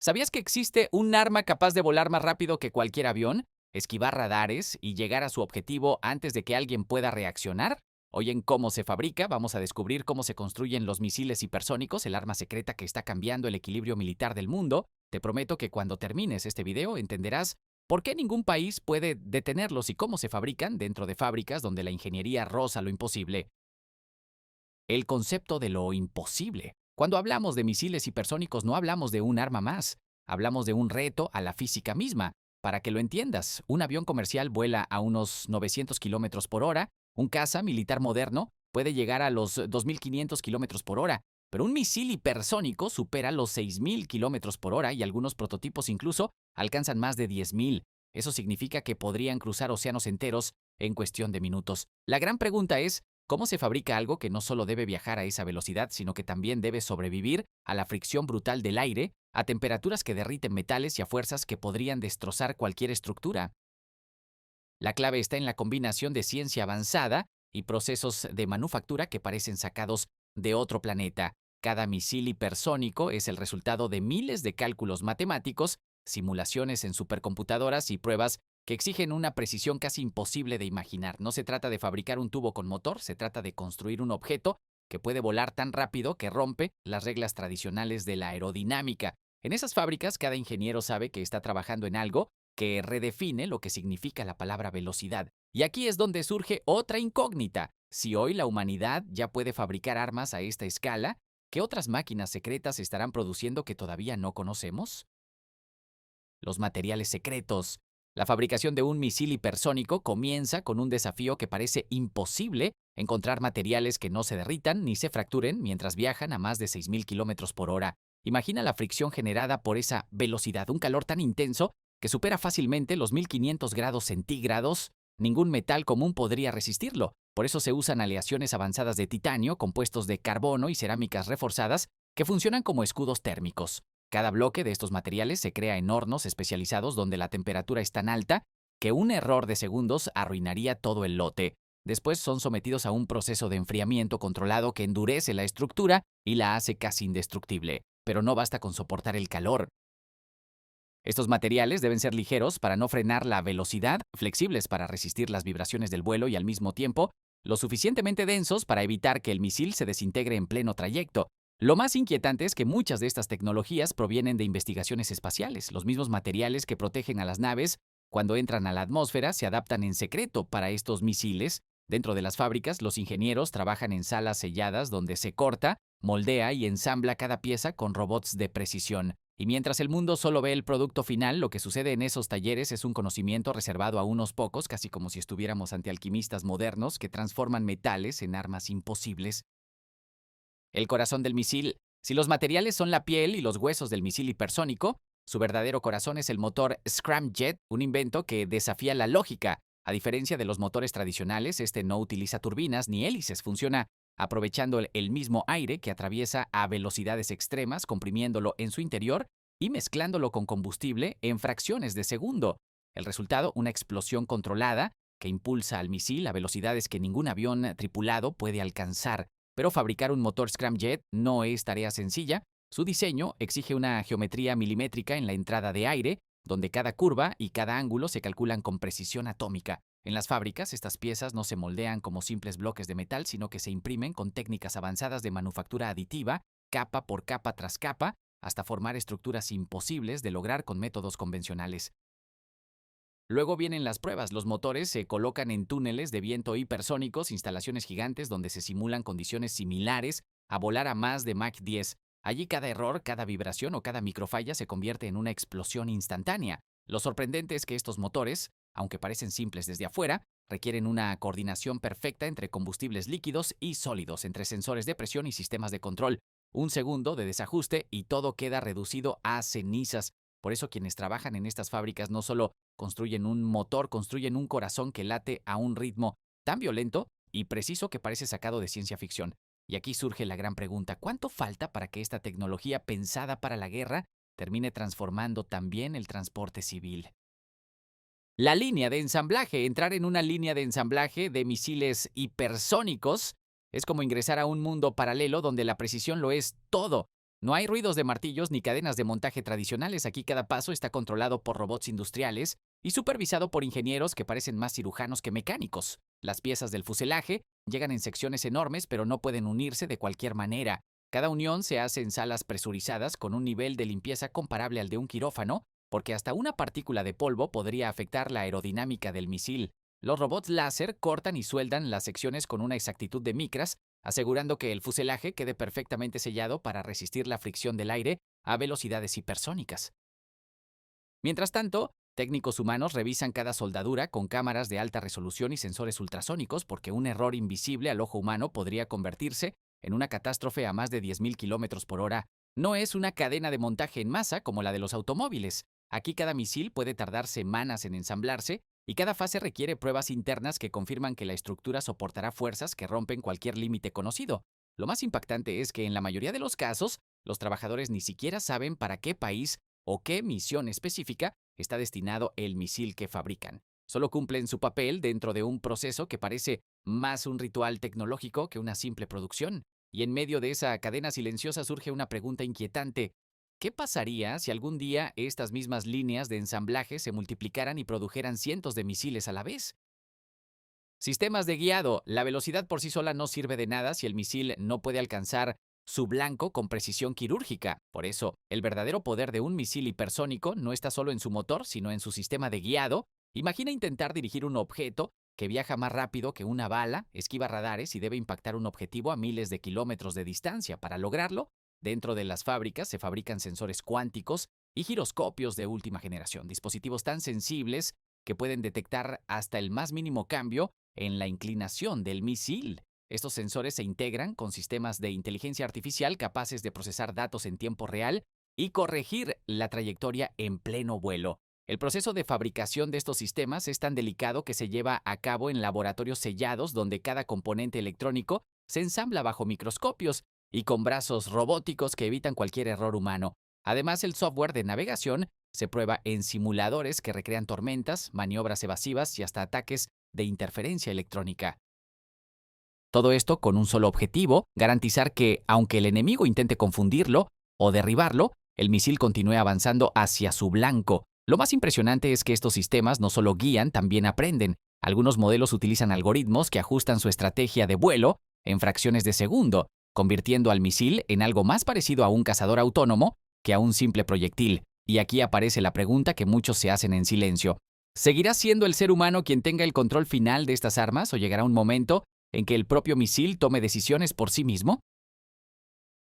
¿Sabías que existe un arma capaz de volar más rápido que cualquier avión, esquivar radares y llegar a su objetivo antes de que alguien pueda reaccionar? Hoy en Cómo se fabrica vamos a descubrir cómo se construyen los misiles hipersónicos, el arma secreta que está cambiando el equilibrio militar del mundo. Te prometo que cuando termines este video entenderás por qué ningún país puede detenerlos y cómo se fabrican dentro de fábricas donde la ingeniería roza lo imposible. El concepto de lo imposible. Cuando hablamos de misiles hipersónicos no hablamos de un arma más, hablamos de un reto a la física misma. Para que lo entiendas, un avión comercial vuela a unos 900 kilómetros por hora, un caza militar moderno puede llegar a los 2.500 kilómetros por hora, pero un misil hipersónico supera los 6.000 kilómetros por hora y algunos prototipos incluso alcanzan más de 10.000. Eso significa que podrían cruzar océanos enteros en cuestión de minutos. La gran pregunta es, ¿cómo se fabrica algo que no solo debe viajar a esa velocidad, sino que también debe sobrevivir a la fricción brutal del aire, a temperaturas que derriten metales y a fuerzas que podrían destrozar cualquier estructura? La clave está en la combinación de ciencia avanzada y procesos de manufactura que parecen sacados de otro planeta. Cada misil hipersónico es el resultado de miles de cálculos matemáticos, simulaciones en supercomputadoras y pruebas que exigen una precisión casi imposible de imaginar. No se trata de fabricar un tubo con motor, se trata de construir un objeto que puede volar tan rápido que rompe las reglas tradicionales de la aerodinámica. En esas fábricas, cada ingeniero sabe que está trabajando en algo que redefine lo que significa la palabra velocidad. Y aquí es donde surge otra incógnita. Si hoy la humanidad ya puede fabricar armas a esta escala, ¿qué otras máquinas secretas estarán produciendo que todavía no conocemos? Los materiales secretos. La fabricación de un misil hipersónico comienza con un desafío que parece imposible: encontrar materiales que no se derritan ni se fracturen mientras viajan a más de 6.000 kilómetros por hora. Imagina la fricción generada por esa velocidad, un calor tan intenso que supera fácilmente los 1500 grados centígrados. Ningún metal común podría resistirlo. Por eso se usan aleaciones avanzadas de titanio, compuestos de carbono y cerámicas reforzadas que funcionan como escudos térmicos. Cada bloque de estos materiales se crea en hornos especializados donde la temperatura es tan alta que un error de segundos arruinaría todo el lote. Después son sometidos a un proceso de enfriamiento controlado que endurece la estructura y la hace casi indestructible. Pero no basta con soportar el calor. Estos materiales deben ser ligeros para no frenar la velocidad, flexibles para resistir las vibraciones del vuelo y al mismo tiempo lo suficientemente densos para evitar que el misil se desintegre en pleno trayecto. Lo más inquietante es que muchas de estas tecnologías provienen de investigaciones espaciales. Los mismos materiales que protegen a las naves cuando entran a la atmósfera se adaptan en secreto para estos misiles. Dentro de las fábricas, los ingenieros trabajan en salas selladas donde se corta, moldea y ensambla cada pieza con robots de precisión. Y mientras el mundo solo ve el producto final, lo que sucede en esos talleres es un conocimiento reservado a unos pocos, casi como si estuviéramos ante alquimistas modernos que transforman metales en armas imposibles. El corazón del misil. Si los materiales son la piel y los huesos del misil hipersónico, su verdadero corazón es el motor scramjet, un invento que desafía la lógica. A diferencia de los motores tradicionales, este no utiliza turbinas ni hélices, funciona aprovechando el mismo aire que atraviesa a velocidades extremas, comprimiéndolo en su interior y mezclándolo con combustible en fracciones de segundo. El resultado, una explosión controlada que impulsa al misil a velocidades que ningún avión tripulado puede alcanzar. Pero fabricar un motor scramjet no es tarea sencilla. Su diseño exige una geometría milimétrica en la entrada de aire, donde cada curva y cada ángulo se calculan con precisión atómica. En las fábricas, estas piezas no se moldean como simples bloques de metal, sino que se imprimen con técnicas avanzadas de manufactura aditiva, capa por capa tras capa, hasta formar estructuras imposibles de lograr con métodos convencionales. Luego vienen las pruebas. Los motores se colocan en túneles de viento hipersónicos, instalaciones gigantes donde se simulan condiciones similares a volar a más de Mach 10. Allí cada error, cada vibración o cada microfalla se convierte en una explosión instantánea. Lo sorprendente es que estos motores, aunque parecen simples desde afuera, requieren una coordinación perfecta entre combustibles líquidos y sólidos, entre sensores de presión y sistemas de control. Un segundo de desajuste y todo queda reducido a cenizas. Por eso quienes trabajan en estas fábricas no solo construyen un motor, construyen un corazón que late a un ritmo tan violento y preciso que parece sacado de ciencia ficción. Y aquí surge la gran pregunta: ¿cuánto falta para que esta tecnología pensada para la guerra termine transformando también el transporte civil? La línea de ensamblaje. Entrar en una línea de ensamblaje de misiles hipersónicos es como ingresar a un mundo paralelo donde la precisión lo es todo. No hay ruidos de martillos ni cadenas de montaje tradicionales. Aquí cada paso está controlado por robots industriales y supervisado por ingenieros que parecen más cirujanos que mecánicos. Las piezas del fuselaje llegan en secciones enormes, pero no pueden unirse de cualquier manera. Cada unión se hace en salas presurizadas con un nivel de limpieza comparable al de un quirófano, porque hasta una partícula de polvo podría afectar la aerodinámica del misil. Los robots láser cortan y sueldan las secciones con una exactitud de micras, asegurando que el fuselaje quede perfectamente sellado para resistir la fricción del aire a velocidades hipersónicas. Mientras tanto, técnicos humanos revisan cada soldadura con cámaras de alta resolución y sensores ultrasónicos porque un error invisible al ojo humano podría convertirse en una catástrofe a más de 10.000 kilómetros por hora. No es una cadena de montaje en masa como la de los automóviles. Aquí cada misil puede tardar semanas en ensamblarse y cada fase requiere pruebas internas que confirman que la estructura soportará fuerzas que rompen cualquier límite conocido. Lo más impactante es que en la mayoría de los casos, los trabajadores ni siquiera saben para qué país o qué misión específica está destinado el misil que fabrican. Solo cumplen su papel dentro de un proceso que parece más un ritual tecnológico que una simple producción. Y en medio de esa cadena silenciosa surge una pregunta inquietante. ¿Qué pasaría si algún día estas mismas líneas de ensamblaje se multiplicaran y produjeran cientos de misiles a la vez? Sistemas de guiado. La velocidad por sí sola no sirve de nada si el misil no puede alcanzar su blanco con precisión quirúrgica. Por eso, el verdadero poder de un misil hipersónico no está solo en su motor, sino en su sistema de guiado. Imagina intentar dirigir un objeto que viaja más rápido que una bala, esquiva radares y debe impactar un objetivo a miles de kilómetros de distancia. Para lograrlo, dentro de las fábricas se fabrican sensores cuánticos y giroscopios de última generación, dispositivos tan sensibles que pueden detectar hasta el más mínimo cambio en la inclinación del misil. Estos sensores se integran con sistemas de inteligencia artificial capaces de procesar datos en tiempo real y corregir la trayectoria en pleno vuelo. El proceso de fabricación de estos sistemas es tan delicado que se lleva a cabo en laboratorios sellados donde cada componente electrónico se ensambla bajo microscopios y con brazos robóticos que evitan cualquier error humano. Además, el software de navegación se prueba en simuladores que recrean tormentas, maniobras evasivas y hasta ataques de interferencia electrónica. Todo esto con un solo objetivo, garantizar que, aunque el enemigo intente confundirlo o derribarlo, el misil continúe avanzando hacia su blanco. Lo más impresionante es que estos sistemas no solo guían, también aprenden. Algunos modelos utilizan algoritmos que ajustan su estrategia de vuelo en fracciones de segundo, convirtiendo al misil en algo más parecido a un cazador autónomo que a un simple proyectil. Y aquí aparece la pregunta que muchos se hacen en silencio. ¿Seguirá siendo el ser humano quien tenga el control final de estas armas o llegará un momento en que el propio misil tome decisiones por sí mismo?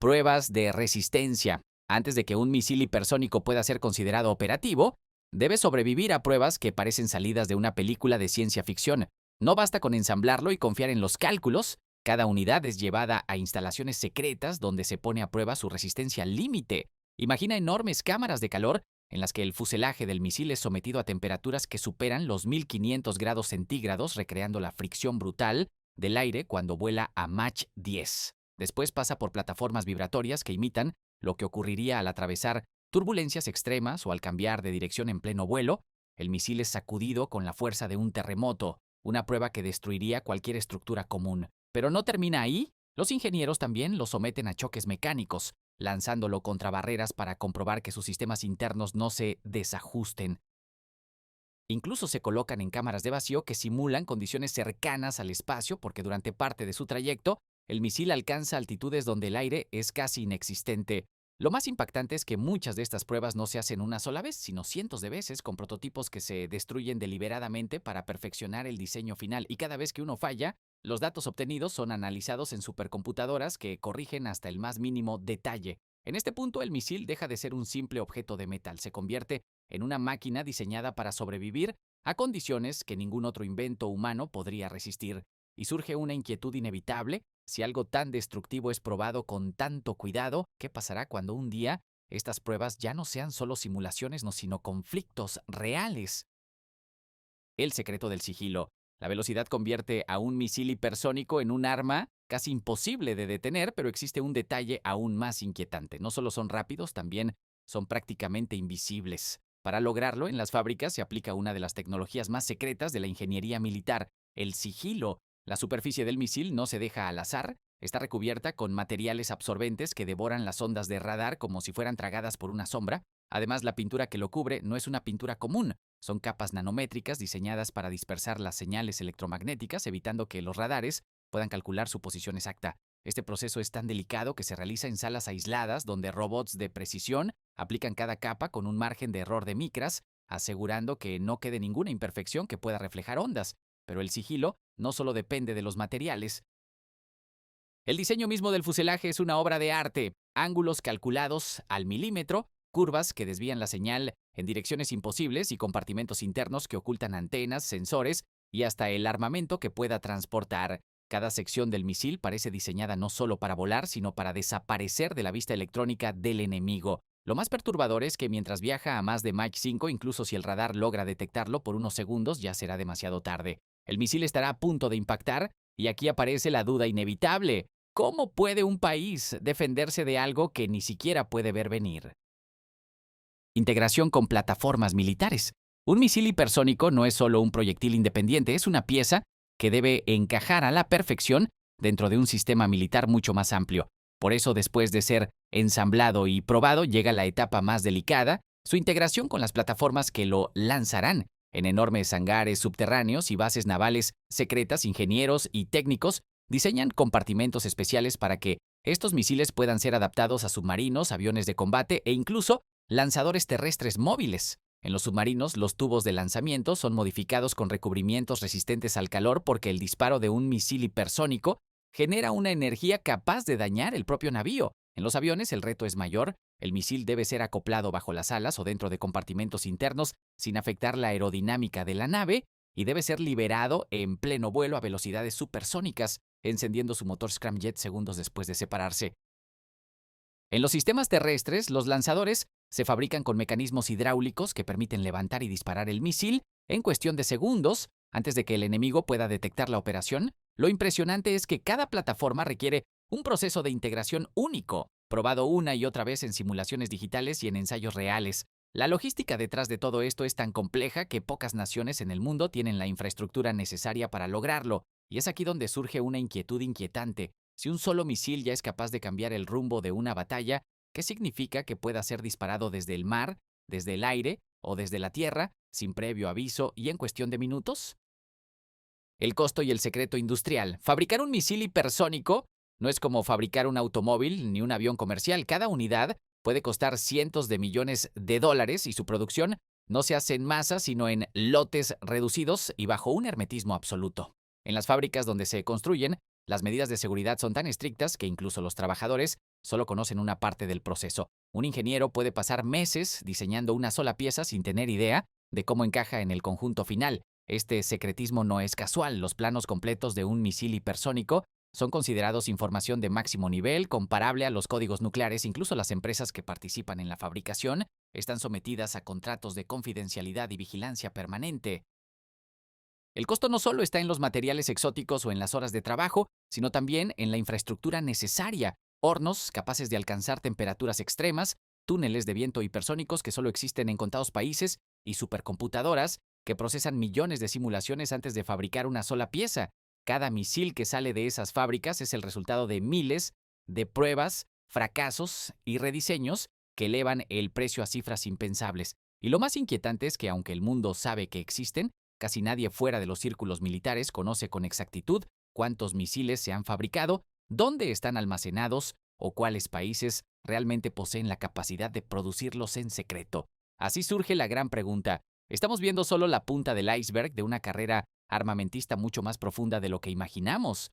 Pruebas de resistencia. Antes de que un misil hipersónico pueda ser considerado operativo, debe sobrevivir a pruebas que parecen salidas de una película de ciencia ficción. No basta con ensamblarlo y confiar en los cálculos. Cada unidad es llevada a instalaciones secretas donde se pone a prueba su resistencia al límite. Imagina enormes cámaras de calor en las que el fuselaje del misil es sometido a temperaturas que superan los 1500 grados centígrados, recreando la fricción brutal del aire cuando vuela a Mach 10. Después pasa por plataformas vibratorias que imitan lo que ocurriría al atravesar turbulencias extremas o al cambiar de dirección en pleno vuelo. El misil es sacudido con la fuerza de un terremoto, una prueba que destruiría cualquier estructura común. Pero no termina ahí. Los ingenieros también lo someten a choques mecánicos, lanzándolo contra barreras para comprobar que sus sistemas internos no se desajusten. Incluso se colocan en cámaras de vacío que simulan condiciones cercanas al espacio porque durante parte de su trayecto, el misil alcanza altitudes donde el aire es casi inexistente. Lo más impactante es que muchas de estas pruebas no se hacen una sola vez, sino cientos de veces con prototipos que se destruyen deliberadamente para perfeccionar el diseño final. Y cada vez que uno falla, los datos obtenidos son analizados en supercomputadoras que corrigen hasta el más mínimo detalle. En este punto, el misil deja de ser un simple objeto de metal, se convierte en una máquina diseñada para sobrevivir a condiciones que ningún otro invento humano podría resistir. Y surge una inquietud inevitable: si algo tan destructivo es probado con tanto cuidado, ¿qué pasará cuando un día estas pruebas ya no sean solo simulaciones, no, sino conflictos reales? El secreto del sigilo. La velocidad convierte a un misil hipersónico en un arma casi imposible de detener, pero existe un detalle aún más inquietante. No solo son rápidos, también son prácticamente invisibles. Para lograrlo, en las fábricas se aplica una de las tecnologías más secretas de la ingeniería militar: el sigilo. La superficie del misil no se deja al azar, está recubierta con materiales absorbentes que devoran las ondas de radar como si fueran tragadas por una sombra. Además, la pintura que lo cubre no es una pintura común, son capas nanométricas diseñadas para dispersar las señales electromagnéticas, evitando que los radares puedan calcular su posición exacta. Este proceso es tan delicado que se realiza en salas aisladas donde robots de precisión aplican cada capa con un margen de error de micras, asegurando que no quede ninguna imperfección que pueda reflejar ondas. Pero el sigilo no solo depende de los materiales. El diseño mismo del fuselaje es una obra de arte, ángulos calculados al milímetro, curvas que desvían la señal en direcciones imposibles y compartimentos internos que ocultan antenas, sensores y hasta el armamento que pueda transportar. Cada sección del misil parece diseñada no solo para volar, sino para desaparecer de la vista electrónica del enemigo. Lo más perturbador es que mientras viaja a más de Mach 5, incluso si el radar logra detectarlo por unos segundos, ya será demasiado tarde. El misil estará a punto de impactar y aquí aparece la duda inevitable. ¿Cómo puede un país defenderse de algo que ni siquiera puede ver venir? Integración con plataformas militares. Un misil hipersónico no es solo un proyectil independiente, es una pieza que debe encajar a la perfección dentro de un sistema militar mucho más amplio. Por eso, después de ser ensamblado y probado, llega la etapa más delicada, su integración con las plataformas que lo lanzarán. En enormes hangares subterráneos y bases navales secretas, ingenieros y técnicos diseñan compartimentos especiales para que estos misiles puedan ser adaptados a submarinos, aviones de combate e incluso lanzadores terrestres móviles. En los submarinos, los tubos de lanzamiento son modificados con recubrimientos resistentes al calor porque el disparo de un misil hipersónico genera una energía capaz de dañar el propio navío. En los aviones el reto es mayor, el misil debe ser acoplado bajo las alas o dentro de compartimentos internos sin afectar la aerodinámica de la nave y debe ser liberado en pleno vuelo a velocidades supersónicas, encendiendo su motor scramjet segundos después de separarse. En los sistemas terrestres, los lanzadores se fabrican con mecanismos hidráulicos que permiten levantar y disparar el misil en cuestión de segundos antes de que el enemigo pueda detectar la operación. Lo impresionante es que cada plataforma requiere un proceso de integración único, probado una y otra vez en simulaciones digitales y en ensayos reales. La logística detrás de todo esto es tan compleja que pocas naciones en el mundo tienen la infraestructura necesaria para lograrlo, y es aquí donde surge una inquietud inquietante. Si un solo misil ya es capaz de cambiar el rumbo de una batalla, ¿qué significa que pueda ser disparado desde el mar, desde el aire o desde la tierra, sin previo aviso y en cuestión de minutos? El costo y el secreto industrial. Fabricar un misil hipersónico no es como fabricar un automóvil ni un avión comercial. Cada unidad puede costar cientos de millones de dólares y su producción no se hace en masa, sino en lotes reducidos y bajo un hermetismo absoluto. En las fábricas donde se construyen, las medidas de seguridad son tan estrictas que incluso los trabajadores solo conocen una parte del proceso. Un ingeniero puede pasar meses diseñando una sola pieza sin tener idea de cómo encaja en el conjunto final. Este secretismo no es casual. Los planos completos de un misil hipersónico son considerados información de máximo nivel, comparable a los códigos nucleares. Incluso las empresas que participan en la fabricación están sometidas a contratos de confidencialidad y vigilancia permanente. El costo no solo está en los materiales exóticos o en las horas de trabajo, sino también en la infraestructura necesaria, hornos capaces de alcanzar temperaturas extremas, túneles de viento hipersónicos que solo existen en contados países y supercomputadoras que procesan millones de simulaciones antes de fabricar una sola pieza. Cada misil que sale de esas fábricas es el resultado de miles de pruebas, fracasos y rediseños que elevan el precio a cifras impensables. Y lo más inquietante es que aunque el mundo sabe que existen, casi nadie fuera de los círculos militares conoce con exactitud cuántos misiles se han fabricado, dónde están almacenados o cuáles países realmente poseen la capacidad de producirlos en secreto. Así surge la gran pregunta. ¿Estamos viendo solo la punta del iceberg de una carrera armamentista mucho más profunda de lo que imaginamos?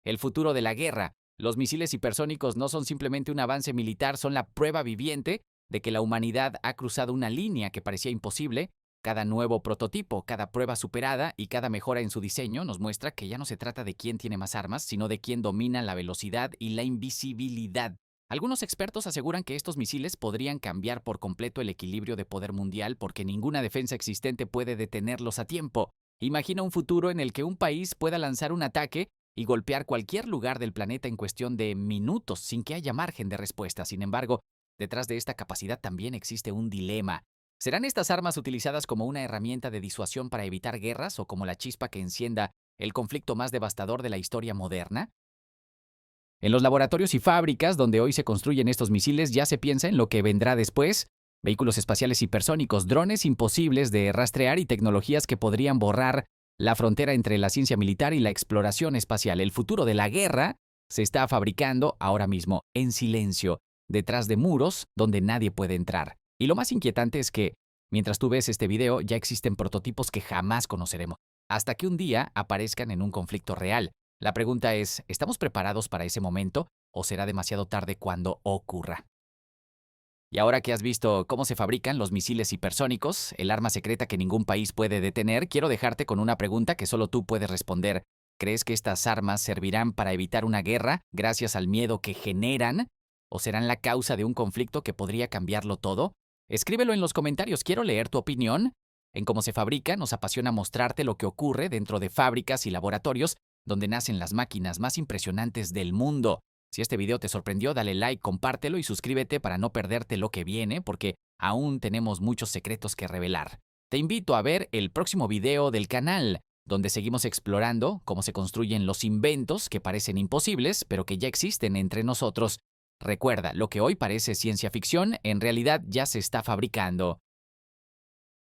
El futuro de la guerra. Los misiles hipersónicos no son simplemente un avance militar, son la prueba viviente de que la humanidad ha cruzado una línea que parecía imposible. Cada nuevo prototipo, cada prueba superada y cada mejora en su diseño nos muestra que ya no se trata de quién tiene más armas, sino de quién domina la velocidad y la invisibilidad. Algunos expertos aseguran que estos misiles podrían cambiar por completo el equilibrio de poder mundial porque ninguna defensa existente puede detenerlos a tiempo. Imagina un futuro en el que un país pueda lanzar un ataque y golpear cualquier lugar del planeta en cuestión de minutos sin que haya margen de respuesta. Sin embargo, detrás de esta capacidad también existe un dilema. ¿Serán estas armas utilizadas como una herramienta de disuasión para evitar guerras o como la chispa que encienda el conflicto más devastador de la historia moderna? En los laboratorios y fábricas donde hoy se construyen estos misiles ya se piensa en lo que vendrá después: vehículos espaciales hipersónicos, drones imposibles de rastrear y tecnologías que podrían borrar la frontera entre la ciencia militar y la exploración espacial. El futuro de la guerra se está fabricando ahora mismo, en silencio, detrás de muros donde nadie puede entrar. Y lo más inquietante es que, mientras tú ves este video, ya existen prototipos que jamás conoceremos, hasta que un día aparezcan en un conflicto real. La pregunta es, ¿estamos preparados para ese momento o será demasiado tarde cuando ocurra? Y ahora que has visto cómo se fabrican los misiles hipersónicos, el arma secreta que ningún país puede detener, quiero dejarte con una pregunta que solo tú puedes responder. ¿Crees que estas armas servirán para evitar una guerra gracias al miedo que generan? ¿O serán la causa de un conflicto que podría cambiarlo todo? Escríbelo en los comentarios, quiero leer tu opinión. En cómo se fabrica, nos apasiona mostrarte lo que ocurre dentro de fábricas y laboratorios donde nacen las máquinas más impresionantes del mundo. Si este video te sorprendió, dale like, compártelo y suscríbete para no perderte lo que viene, porque aún tenemos muchos secretos que revelar. Te invito a ver el próximo video del canal, donde seguimos explorando cómo se construyen los inventos que parecen imposibles, pero que ya existen entre nosotros. Recuerda, lo que hoy parece ciencia ficción, en realidad ya se está fabricando.